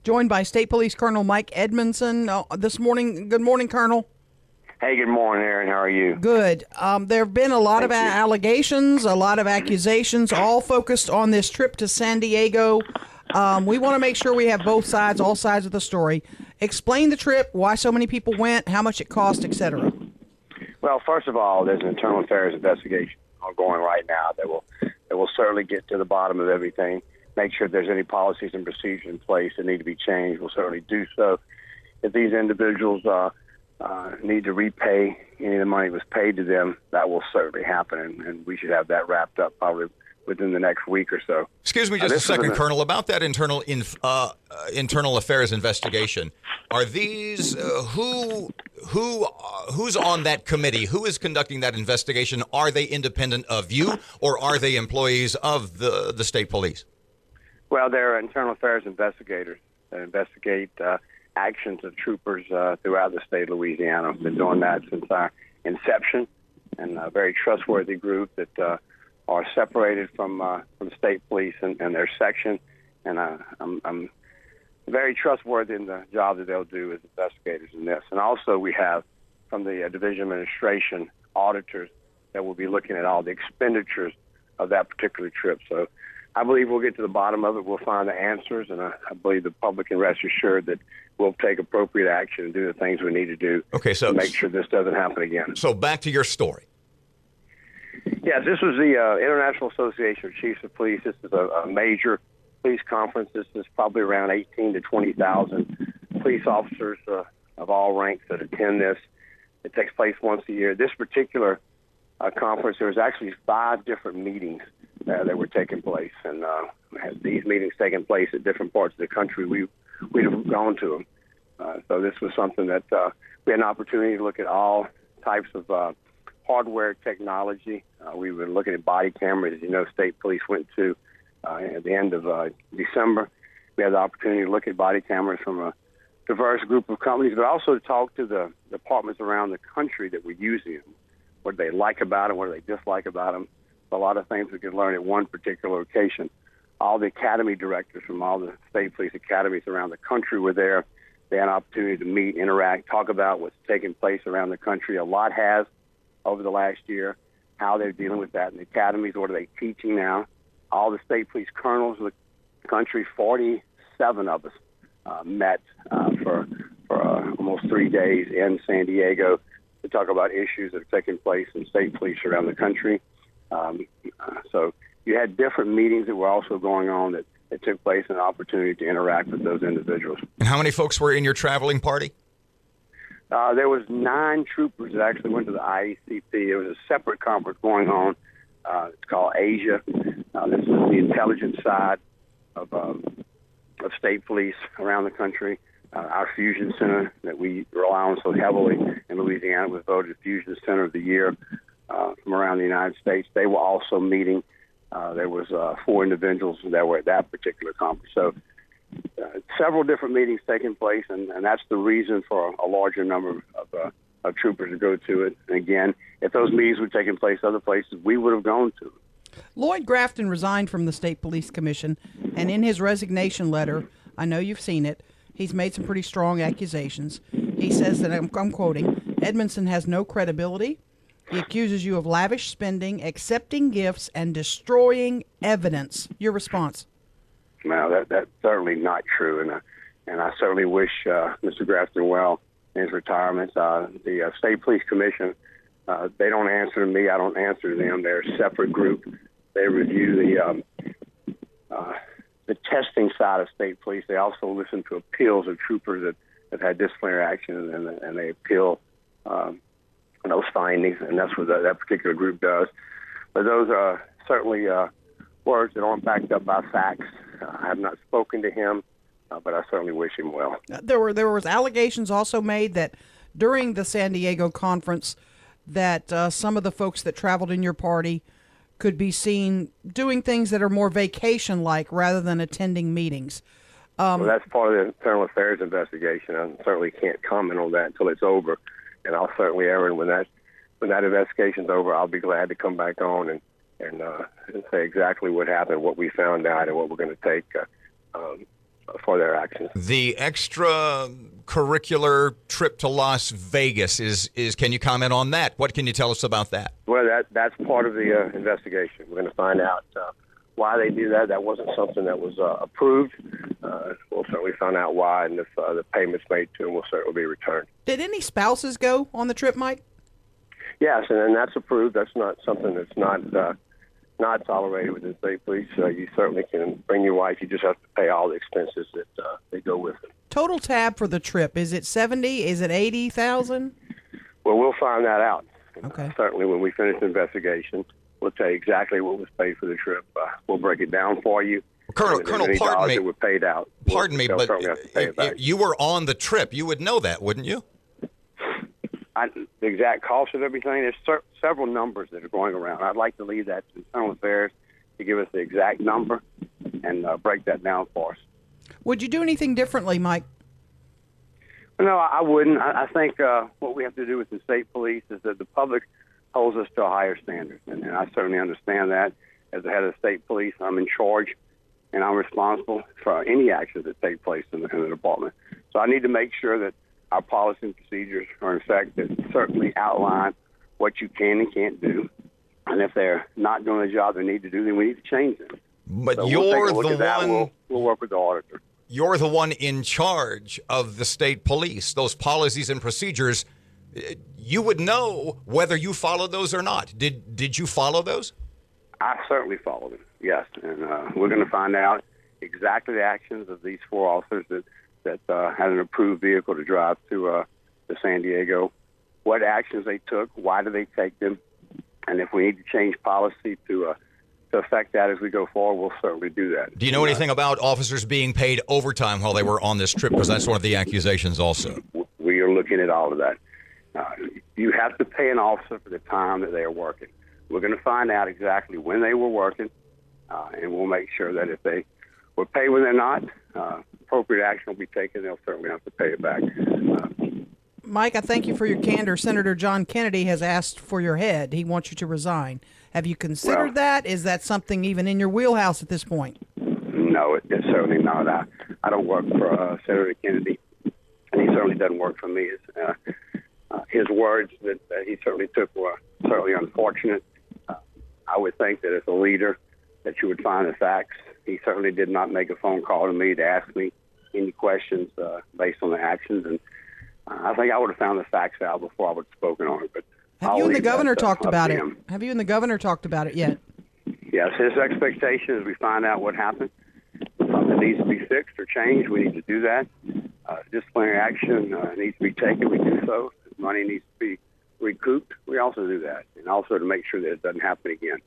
joined by State Police Colonel Mike Edmonson this morning. Good morning, Colonel. Hey, good morning, Erin. How are you? Good. There have been a lot of Thank you. allegations, a lot of accusations, all focused on this trip to San Diego. We want to make sure we have both sides, all sides of the story. Explain the trip, why so many people went, how much it cost, etc. Well, first of all, there's an internal affairs investigation ongoing right now that will certainly get to the bottom of everything, make sure if there's any policies and procedures in place that need to be changed. We'll certainly do so. If these individuals need to repay any of the money that was paid to them, that will certainly happen, and we should have that wrapped up probably within the next week or so. Excuse me just a second, Colonel. About that internal affairs investigation, are these who's on that committee? Who is conducting that investigation? Are they independent of you, or are they employees of the state police? Well, they're internal affairs investigators that investigate actions of troopers throughout the state of Louisiana. We've been doing that since our inception, and a very trustworthy group that are separated from the state police and their section. And I'm very trustworthy in the job that they'll do as investigators in this. And also we have from the Division Administration auditors that will be looking at all the expenditures of that particular trip. So I believe we'll get to the bottom of it. We'll find the answers, and I believe the public can rest assured that we'll take appropriate action and do the things we need to do to make sure this doesn't happen again. So back to your story. Yes, this was the International Association of Chiefs of Police. This is a major police conference. This is probably around 18 to 20,000 police officers of all ranks that attend this. It takes place once a year. This particular conference, there was actually 5 different meetings that were taking place, and had these meetings taking place at different parts of the country, we'd have gone to them. So this was something that we had an opportunity to look at all types of hardware technology. We were looking at body cameras. As you know, state police went to at the end of December. We had the opportunity to look at body cameras from a diverse group of companies, but also to talk to the departments around the country that were using them. What do they like about them? What do they dislike about them? A lot of things we could learn at one particular location. All the academy directors from all the state police academies around the country were there. They had an opportunity to meet, interact, talk about what's taking place around the country. A lot has over the last year, how they're dealing with that in the academies. What are they teaching now? All the state police colonels of the country, 47 of us met for almost 3 days in San Diego to talk about issues that are taking place in state police around the country. So you had different meetings that were also going on that took place, and an opportunity to interact with those individuals. And how many folks were in your traveling party? There was 9 troopers that actually went to the IECP. It was a separate conference going on. It's called Asia. This is the intelligence side of state police around the country. Our Fusion Center that we rely on so heavily in Louisiana was voted Fusion Center of the Year from around the United States. They were also meeting. There was 4 individuals that were at that particular conference. So several different meetings taking place, and that's the reason for a larger number of troopers to go to it. And again, if those meetings were taking place other places, we would have gone to them. Lloyd Grafton resigned from the State Police Commission, and in his resignation letter, I know you've seen it, he's made some pretty strong accusations. He says that, I'm quoting, Edmonson has no credibility. He accuses you of lavish spending, accepting gifts, and destroying evidence. Your response? No, that's certainly not true, and I certainly wish Mr. Grafton well in his retirement. The State Police Commission, they don't answer to me. I don't answer to them. They're a separate group. They review the testing side of state police. They also listen to appeals of troopers that have had disciplinary action, and they appeal those findings, and that's what that particular group does. But those are certainly words that aren't backed up by facts. I have not spoken to him, but I certainly wish him well. There was allegations also made that during the San Diego conference that some of the folks that traveled in your party could be seen doing things that are more vacation-like rather than attending meetings. Well, that's part of the internal affairs investigation. I certainly can't comment on that until it's over. And I'll certainly, Erin, when that investigation's over, I'll be glad to come back on and say exactly what happened, what we found out, and what we're going to take for their actions. The extracurricular trip to Las Vegas is can you comment on that? What can you tell us about that? Well, that's part of the investigation. We're going to find out why they do that. That wasn't something that was approved. We'll certainly find out why, and if the payments made to them will certainly be returned. Did any spouses go on the trip, Mike? Yes, and that's approved. That's not something that's not tolerated within state police. You certainly can bring your wife. You just have to pay all the expenses that they go with it. Total tab for the trip, is it 70? Is it 80,000? Well, we'll find that out. Okay. Certainly, when we finish the investigation, we'll tell you exactly what was paid for the trip. We'll break it down for you. Colonel, pardon me. That were paid out. Pardon me, but if you were on the trip, you would know that, wouldn't you? The exact cost of everything, there's several numbers that are going around. I'd like to leave that to Internal Affairs to give us the exact number and break that down for us. Would you do anything differently, Mike? No, I wouldn't. I think what we have to do with the state police is that the public holds us to a higher standard, and I certainly understand that. As the head of the state police, I'm in charge, and I'm responsible for any actions that take place in the department. So I need to make sure that our policy and procedures are in effect that certainly outline what you can and can't do. And if they're not doing the job they need to do, then we need to change them. But so you're the one. We'll work with the auditor. You're the one in charge of the state police. Those policies and procedures, you would know whether you followed those or not. Did you follow those? I certainly followed them, yes. And we're going to find out exactly the actions of these 4 officers that had an approved vehicle to drive to San Diego, what actions they took, why did they take them, and if we need to change policy to affect that as we go forward, we'll certainly do that. Do you know anything about officers being paid overtime while they were on this trip? Because that's one of the accusations also. We are looking at all of that. You have to pay an officer for the time that they are working. We're going to find out exactly when they were working, and we'll make sure that if they were paid when they're not, appropriate action will be taken. They'll certainly have to pay it back. Mike, I thank you for your candor. Senator John Kennedy has asked for your head. He wants you to resign. Have you considered that? Is that something even in your wheelhouse at this point? No, it's certainly not. I don't work for Senator Kennedy, and he certainly doesn't work for me. His words that he certainly took were certainly unfortunate. I would think that as a leader that you would find the facts. He certainly did not make a phone call to me to ask me any questions based on the actions, and I think I would have found the facts out before I would have spoken on it. But have you and the governor talked about it? Have you and the governor talked about it yet? Yes, his expectation is we find out what happened. If something needs to be fixed or changed, we need to do that. Disciplinary action needs to be taken, we do so. If money needs to be recouped, we also do that, and also to make sure that it doesn't happen again.